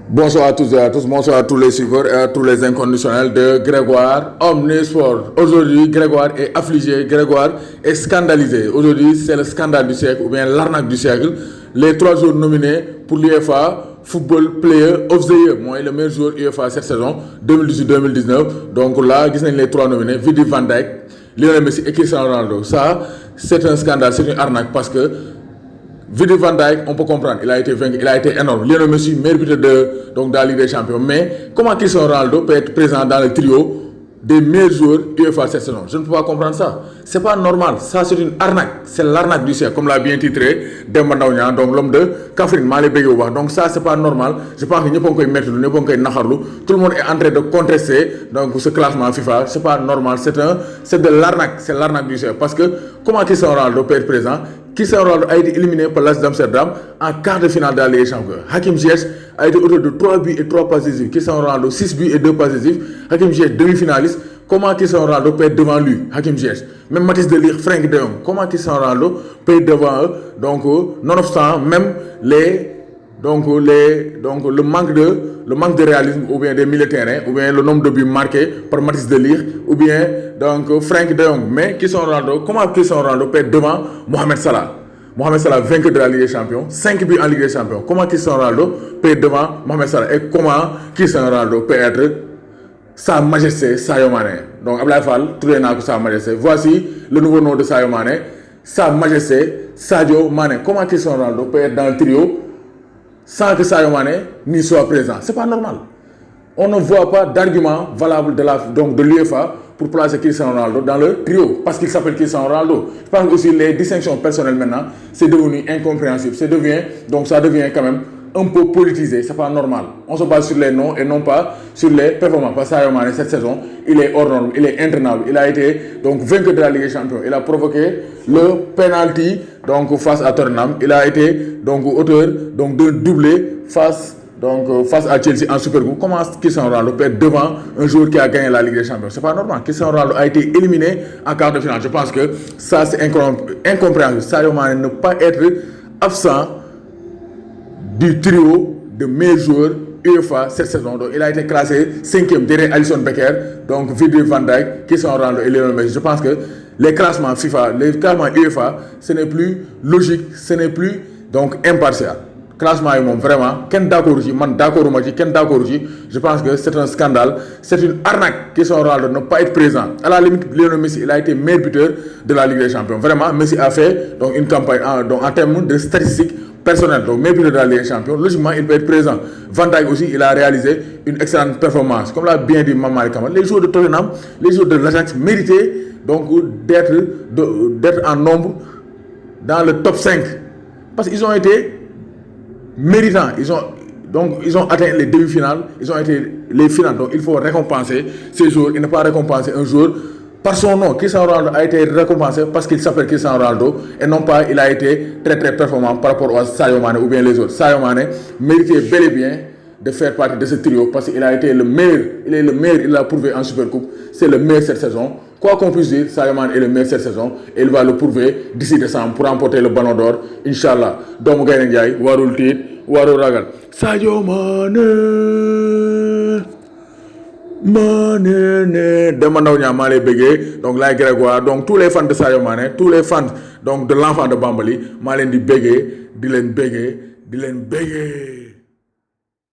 Bonsoir à tous et à tous, bonsoir à tous les suiveurs et à tous les inconditionnels de Grégoire Omnisport. Aujourd'hui, Grégoire est affligé, Grégoire est scandalisé. Aujourd'hui, c'est le scandale du siècle ou bien l'arnaque du siècle. Les 3 jours nominés pour l'UEFA Football Player of the Year. Moi, le meilleur joueur UEFA cette saison, 2018-2019. Donc là, vous avez les 3 nominés, Vidi Van Dijk, Lionel Messi et Cristiano Ronaldo. Ça, c'est un scandale, c'est une arnaque parce que Vidi Van Dijk, on peut comprendre, il a été vaincu, il a été énorme. Lionel Messi, meilleur buteur de la Ligue des Champions. Mais comment Cristiano Ronaldo peut être présent dans le trio des meilleurs joueurs UEFA cette saison? Je ne peux pas comprendre ça. C'est pas normal. Ça, c'est une arnaque. C'est l'arnaque du siècle, comme l'a bien titré Demba Ndaw Niang, donc l'homme de Kaffrine, Malé Bégué. Donc ça, c'est pas normal. Je pense que nous pouvons mettre, nous pouvons naharlou. Tout le monde est en train de contester donc ce classement FIFA. C'est pas normal. C'est de l'arnaque. C'est l'arnaque du siècle. Parce que comment Cristiano Ronaldo peut être présent? Cristiano Ronaldo a été éliminé par l'AS d'Amsterdam en quart de finale de la Ligue des Champions. Hakim Ziyech a été auteur de 3 buts et 3 passes décisives. Cristiano Ronaldo 6 buts et 2 passes décisives. Hakim Ziyech demi-finaliste. Comment Cristiano Ronaldo peut être devant lui, Hakim Ziyech? Même Mathis de Ligt, Frank de Jong. Comment Cristiano Ronaldo peut être devant eux? Donc, nonobstant même le manque de réalisme ou bien des milieux de terrain ou bien le nombre de buts marqués par Mathis de Ligt ou bien donc Frank de Jong. Mais Cristiano Ronaldo, comment Cristiano Ronaldo peut être devant Mohamed Salah? Mohamed Salah, vainqueur de la Ligue des Champions, 5 buts en Ligue des Champions. Comment Cristiano Ronaldo peut être devant Mohamed Salah? Et comment Cristiano Ronaldo peut être Sa Majesté Sadio Mané? Donc Ablaye Fall, tout le monde Sa Majesté. Voici le nouveau nom de Sadio Mané, Sa Majesté Sadio Mané. Comment Cristiano Ronaldo peut être dans le trio sans que Sadio Mané n'y soit présent? C'est pas normal. On ne voit pas d'argument valable de l'UEFA pour placer Cristiano Ronaldo dans le trio parce qu'il s'appelle Cristiano Ronaldo. Je pense aussi les distinctions personnelles maintenant, c'est devenu incompréhensible. Ça devient quand même un peu politisé. C'est pas normal. On se base sur les noms et non pas sur les performances. Parce que Sadio Mané cette saison, il est hors norme, il est intenable. Il a été donc vainqueur de la Ligue des Champions. Il a provoqué le penalty donc face à Tottenham. Il a été donc auteur donc d'un doublé face à Chelsea en Super Coupe. Comment Cristiano Ronaldo peut être devant un joueur qui a gagné la Ligue des Champions? C'est pas normal. Cristiano Ronaldo a été éliminé en quart de finale. Je pense que ça c'est incompréhensible. Sadio Mané ne peut pas être absent du trio de meilleurs joueurs UEFA cette saison. Donc il a été classé 5e derrière Alisson Becker, donc Vidi Van Dijk, Cristiano Ronaldo et Lionel Messi. Je pense que les classements FIFA, les classements UEFA, ce n'est plus logique, ce n'est plus donc impartial. Classement vraiment, ken d'accord ci, man d'accord ma ci, ken d'accord ci. Je pense que c'est un scandale, c'est une arnaque. Cristiano Ronaldo ne pas être présent. À la limite, Lionel Messi, il a été meilleur buteur de la Ligue des Champions. Vraiment, Messi a fait donc une campagne en termes de statistiques personnelles. Donc meilleur buteur de la Ligue des Champions. Logiquement, il peut être présent. Van Dijk aussi, il a réalisé une excellente performance. Comme l'a bien dit Mamadi Camara, les joueurs de Tottenham, les joueurs de l'Ajax méritaient donc d'être en nombre dans le top 5 parce qu'ils ont été méritants. Ils ont atteint les demi-finales, ils ont été les finales. Donc il faut récompenser ces joueurs et ne pas récompenser un joueur par son nom. Cristiano Ronaldo a été récompensé parce qu'il s'appelle Cristiano Ronaldo et non pas il a été très très performant par rapport à Sadio Mané ou bien les autres. Sadio Mané méritait bel et bien de faire partie de ce trio parce qu'il a été le meilleur. Il est le meilleur, il l'a prouvé en Super Coupe. C'est le meilleur cette saison. Quoi qu'on puisse dire, Sadio Mané est le meilleur cette saison et il va le prouver d'ici décembre pour remporter le Ballon d'Or, Inch'Allah. Doomu Gaynde Njaay warul tiit warul ragal. Sadio Mané Demba Ndaw Niang maa lay béggee donc laay Grégoire donc tous les fans de Sadio Mané, tous les fans donc de l'enfant de Bambali maa leen di béggee di leen béggee